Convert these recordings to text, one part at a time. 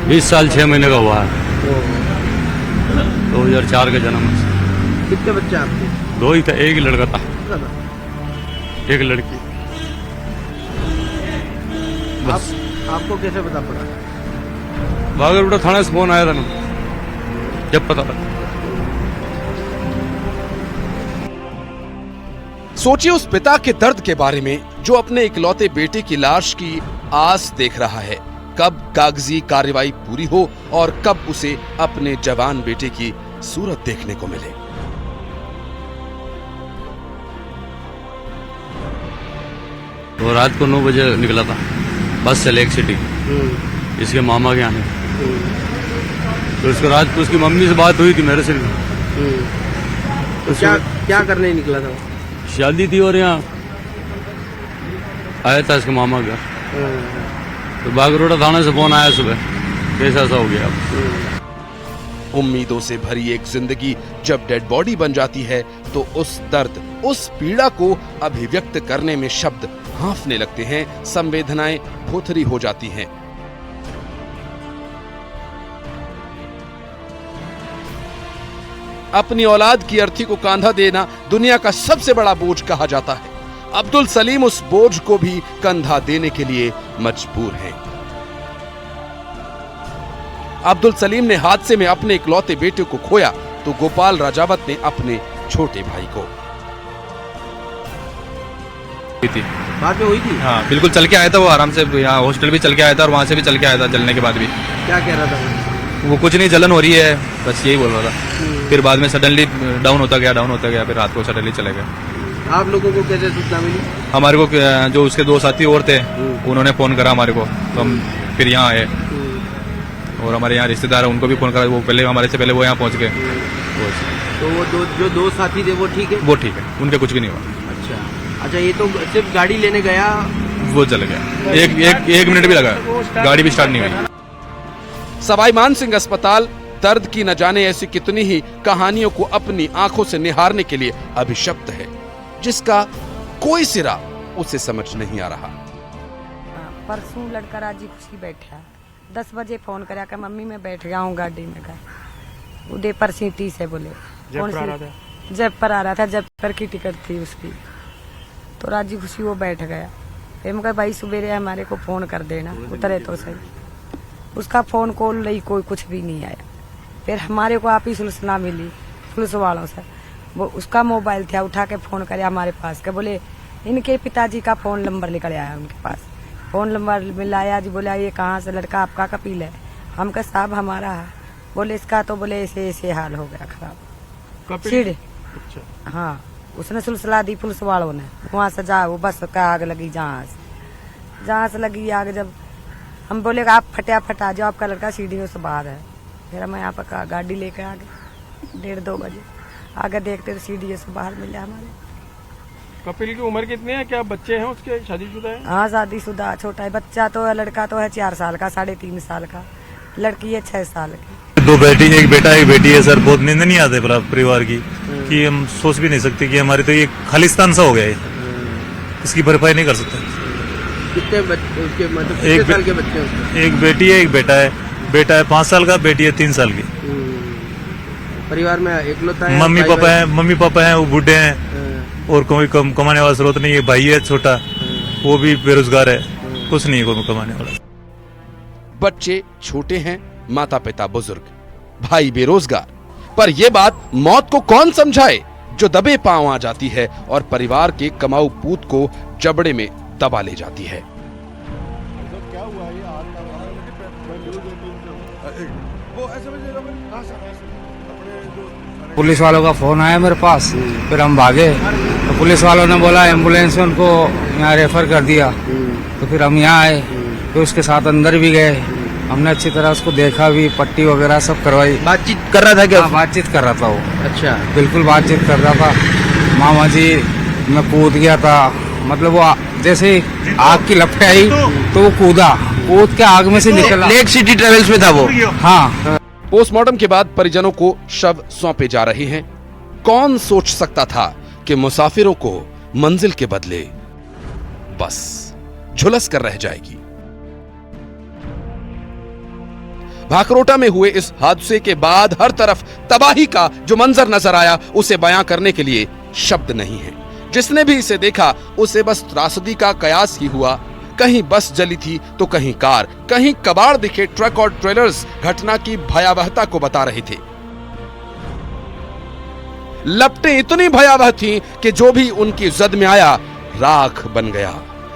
20 साल 6 महीने का हुआ है। 2004 का जन्म है। कितने बच्चे आपके? 2 ही था, एक ही लड़का था, एक लड़की। बस। आपको कैसे पता पड़ा? बागरपुरा थाने से फोन आया था ना, जब पता लगा। सोचिए उस पिता के दर्द के बारे में जो अपने इकलौते बेटे की लाश की आस देख रहा है, कब कागजी कार्रवाई पूरी हो और कब उसे अपने जवान बेटे की सूरत देखने को मिले। तो रात को 9 बजे निकला था बस से लेक सिटी, इसके मामा के आने। तो उसके रात को उसकी मम्मी से बात हुई थी मेरे से। तो क्या करने निकला था? शादी थी और यहाँ आया था इसके मामा का। तो बागरपुरा थाने से फोन आया सुबह, कैसा ऐसा हो गया। उम्मीदों से भरी एक जिंदगी जब डेड बॉडी बन जाती है तो उस दर्द, उस पीड़ा को अभिव्यक्त करने में शब्द हाँफने लगते हैं, संवेदनाएं भोथरी हो जाती हैं। अपनी औलाद की अर्थी को कांधा देना दुनिया का सबसे बड़ा बोझ कहा जाता है। अब्दुल सलीम उस बोझ को भी कंधा देने के लिए मजबूर हैं। अब्दुल सलीम ने हादसे में अपने इकलौते बेटे को खोया तो गोपाल राजावत ने अपने छोटे भाई को। बाद में हुई थी? हाँ बिल्कुल, चल के आया था वो आराम से, यहाँ हॉस्टल भी चल के आया था और वहाँ से भी चल के आया था। जलने के बाद भी क्या कह रहा था वो कुछ नहीं, जलन हो रही है, बस यही बोल रहा था। फिर बाद में सडनली डाउन होता गया, फिर रात को सडनली चले गए। आप लोगों को कैसे सूचना मिली? हमारे को जो उसके 2 साथी और थे उन्होंने फोन करा हमारे को, तो हम फिर यहाँ आए। और हमारे यहाँ रिश्तेदार है उनको भी फोन करा, वो पहले हमारे से पहले वो यहाँ पहुँच गए। तो वो जो दो साथी थे वो ठीक है? वो ठीक है, उनके कुछ भी नहीं हुआ। अच्छा, ये तो सिर्फ गाड़ी लेने गया, वो चले गया। एक मिनट भी लगा, गाड़ी भी स्टार्ट नहीं हुई। सवाई मानसिंह अस्पताल दर्द की न जाने ऐसी कितनी ही कहानियों को अपनी आंखों से निहारने के लिए अभिशप्त है, जिसका कोई सिरा उसे समझ नहीं आ रहा। परसों लड़का राजी खुशी बैठा, 10 बजे फोन करा कि मम्मी मैं बैठ गया हूँ गाड़ी में। गए उदय पर सीटी से बोले जयपुर आ रहा था, जयपुर की टिकट थी उसकी। तो राजी खुशी वो बैठ गया। फिर मैं कहा भाई सवेरे हमारे को फोन कर देना, उतरे तो सही। उसका फोन कॉल नहीं, कोई कुछ भी नहीं आया। फिर हमारे को आप ही सूचना मिली पुलिस वालों से, वो उसका मोबाइल था, उठा के फोन करे हमारे पास के बोले इनके पिताजी का फोन नंबर निकल आया उनके पास। फोन नंबर मिलाया जी, बोला ये कहाँ से लड़का आपका कपिल है? हम कहा साहब हमारा है। बोले इसका तो बोले ऐसे ऐसे हाल हो गया खराब सीढ़। अच्छा। हाँ, उसने सुलसला दी पुलिस वालों ने, वहाँ से जा वो बस का आग लगी, जहाँ से लगी आग। जब हम बोले आप फटाफट आ जाओ, आपका लड़का सीढ़ियों से बाहर है। फिर हम यहाँ पर गाड़ी लेकर आ गए 1:30-2 बजे। आगे देखते तो सीढ़ियों से बाहर मिला हमारे। कपिल की उम्र कितनी है? क्या बच्चे हैं उसके? शादीशुदा है? हाँ शादीशुदा, छोटा है बच्चा। तो लड़का तो है 4 साल का, 3.5 साल का। लड़की है 6 साल की। 2 बेटी, एक बेटा एक बेटी है सर। बहुत नींद नहीं आते परिवार की, कि हम सोच भी नहीं सकते कि हमारे तो ये खालिस्तान सा हो गया है, इसकी भरपाई नहीं कर सकते। कितने साल के बच्चे हैं? एक बेटी है एक बेटा है। बेटा है 5 साल का, बेटी है 3 साल की। परिवार में इकलौता है? मम्मी पापा हैं वो बूढ़े हैं और कोई कमाने वाला स्रोत नहीं है। भाई है छोटा, वो भी बेरोजगार है, कुछ नहीं है कोई कमाने वाला। बच्चे छोटे हैं, माता पिता बुजुर्ग, भाई बेरोजगार। पर यह बात मौत को कौन समझाए जो दबे पांव आ जाती है और परिवार के कमाऊ पूत को जबड़े में दबा ले जाती है। पुलिस वालों का फोन आया मेरे पास, फिर हम भागे तो पुलिस वालों ने बोला एम्बुलेंस उनको यहाँ रेफर कर दिया। तो फिर हम यहाँ आए, फिर उसके साथ अंदर भी गए। हमने अच्छी तरह उसको देखा भी, पट्टी वगैरह सब करवाई। बातचीत कर रहा था क्या? हाँ, बातचीत कर रहा था वो। अच्छा, बिल्कुल बातचीत कर रहा था। मामा जी मैं कूद गया था, मतलब वो जैसे आग की लपटें आई तो वो कूद के आग में से निकला। लेक सिटी ट्रेवल्स में था वो? हाँ। पोस्टमार्टम के बाद परिजनों को शव सौंपे जा रहे हैं। कौन सोच सकता था कि मुसाफिरों को मंजिल के बदले बस झुलस कर रह जाएगी। भाकरोटा में हुए इस हादसे के बाद हर तरफ तबाही का जो मंजर नजर आया उसे बयां करने के लिए शब्द नहीं है। जिसने भी इसे देखा उसे बस त्रासदी का कयास ही हुआ। कहीं बस जली थी तो कहीं कार, कहीं कबाड़ दिखे ट्रक और ट्रेलर्स घटना की भयावहता को बता रहे थे। लपटें इतनी भयावह थीं कि जो भी उनकी जद में आया राख बन गया।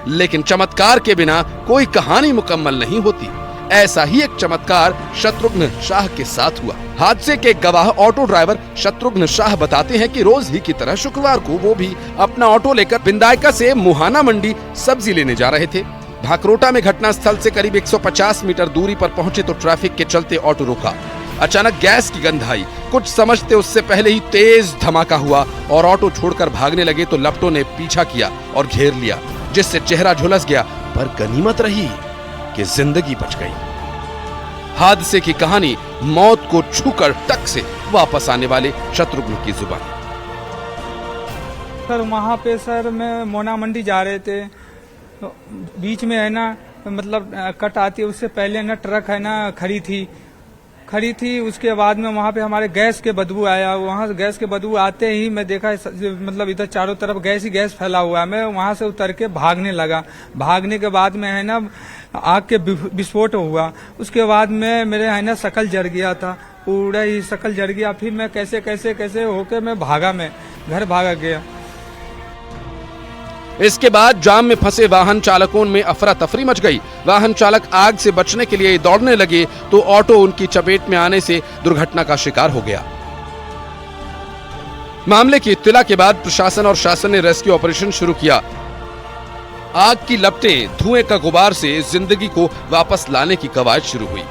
लेकिन चमत्कार के बिना कोई कहानी मुकम्मल नहीं होती। ऐसा ही एक चमत्कार शत्रुघ्न शाह के साथ हुआ। हादसे के गवाह ऑटो ड्राइवर शत्रुघ्न शाह बताते हैं कि रोज ही की तरह शुक्रवार को वो भी अपना ऑटो लेकर बिंदायका से मुहाना मंडी सब्जी लेने जा रहे थे। भाकरोटा में घटना स्थल से करीब 150 मीटर दूरी पर पहुंचे तो ट्रैफिक के चलते ऑटो रुका। अचानक गैस की गंध आई। कुछ समझते उससे पहले ही तेज धमाका हुआ और ऑटो छोड़कर भागने लगे तो लपटों ने पीछा किया और घेर लिया, जिससे चेहरा झुलस गया। पर गनीमत रही कि जिंदगी बच गई। हादसे की कहानी मौत को छूकर टक से वापस आने वाले शत्रुघ्न की जुबान। सर वहाँ पे सर मैं मोना मंडी जा रहे थे तो बीच में है ना मतलब कट आती है, उससे पहले ना ट्रक है ना खड़ी थी। उसके बाद में वहाँ पे हमारे गैस के बदबू आया। वहाँ से गैस के बदबू आते ही मैं देखा मतलब इधर चारों तरफ गैस ही गैस फैला हुआ है। मैं वहाँ से उतर के भागने लगा। भागने के बाद में है ना आग के विस्फोट हुआ। उसके बाद में मेरे है ना शकल जल गया था, पूरा ही शकल जल गया। फिर मैं कैसे होके मैं भागा, मैं घर भागा गया। इसके बाद जाम में फंसे वाहन चालकों में अफरा तफरी मच गई। वाहन चालक आग से बचने के लिए दौड़ने लगे तो ऑटो उनकी चपेट में आने से दुर्घटना का शिकार हो गया। मामले की इत्तला के बाद प्रशासन और शासन ने रेस्क्यू ऑपरेशन शुरू किया। आग की लपटें, धुएं का गुबार से जिंदगी को वापस लाने की कवायद शुरू हुई।